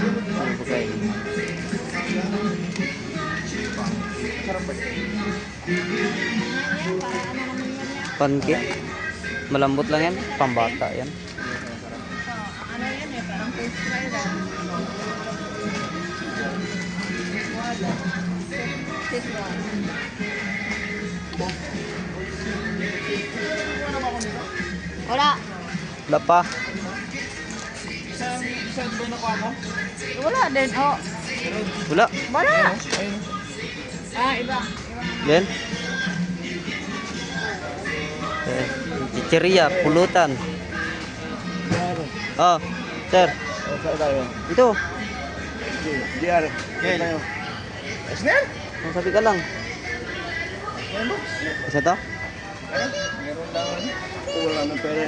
Ano po kayo? Panke. Malambot lang yan. Pambata yan. Ano yan eh, parang fish fry lang. This one. Wala. Wala pa. Wala din. Oh. Wala. Wala. Ah, iba. Yan. Chicheria, pulutan. Oh, sir. Ito. Diar. Snell? Ang sabi ka lang. Isa to? Meron lang. Wala ng pera.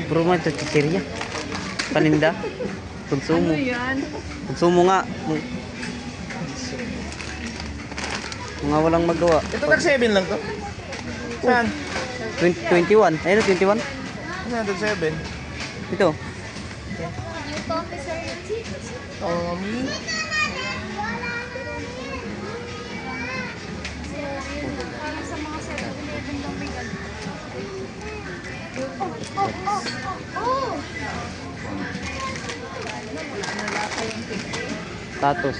Puro man ito chicheria. Paninda. Konsumo. Ano yan? Konsumo nga. Mga walang magawa. Ito tag 7 lang to. Saan? 21. Ayun, 21. Saan tag 7? Ito. Tommy. Status.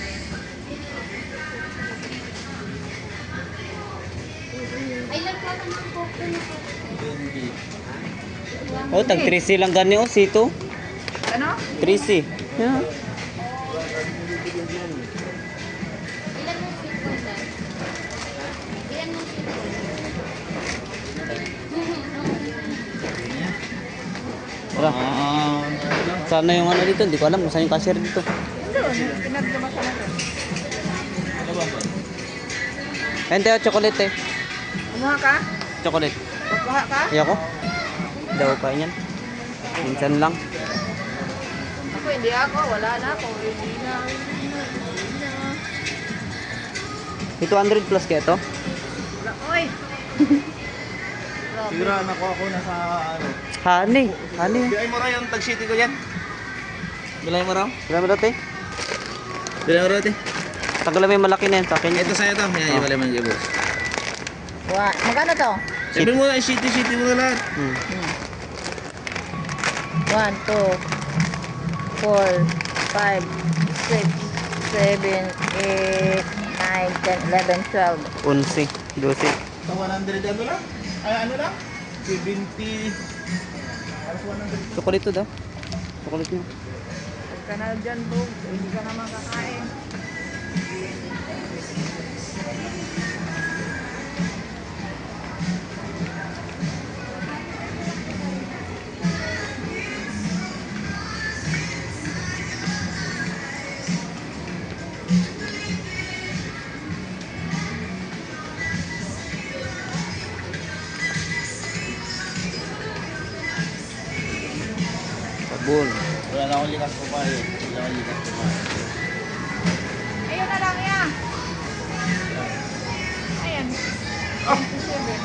Oh, tag 3C lang gani oh, sito. Ano? 3C. Yeah. Tara. Sana yung ano dito, hindi ko alam kung saan yung cashier dito. Doon. Pinagdamasa natin. Ayun tayo, chocolate eh. Kumuha ka? Chocolate. Kumuha ka? Ayoko. Daw pa yan. Minsan lang. Ako hindi ako. Wala na ako. Hindi na. 200 plus kaya to? Wala. Oy! Sira na ako nasa ano. Honey. Honey. Bilay mo raw yung tag city ko yan. Bilay mo raw. Alam mo dati? Bilay mo raw ate. Tagala may malaki na yan sa akin. Ito sa'yo to. Yan, ibalay mo yung boss. What? Magkano to? Sabi mo na, city mo na lahat. 1, 2, 4, 5, 6, 7, 8, 9, 10, 11, 12. 11, 12. Sa 100 ano lang? Ay ano lang? 70. Alas 100. Chocolate to daw. Chocolate nyo. Huwag ka na dyan, Bog. Hindi ka na makakain. Sabon. Wala na akong likas ko pa eh. Wala akong likas ko pa. Ayun na lang yan. Ayan. 27.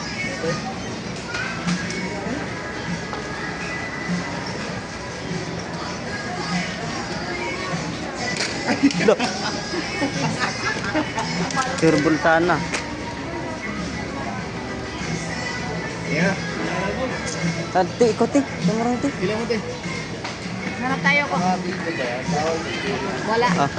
Turbol sana. Yeah. Tati, ikote. Tumurang ti. Ilan mo te? Hanap tayo ko. Wala. Ah.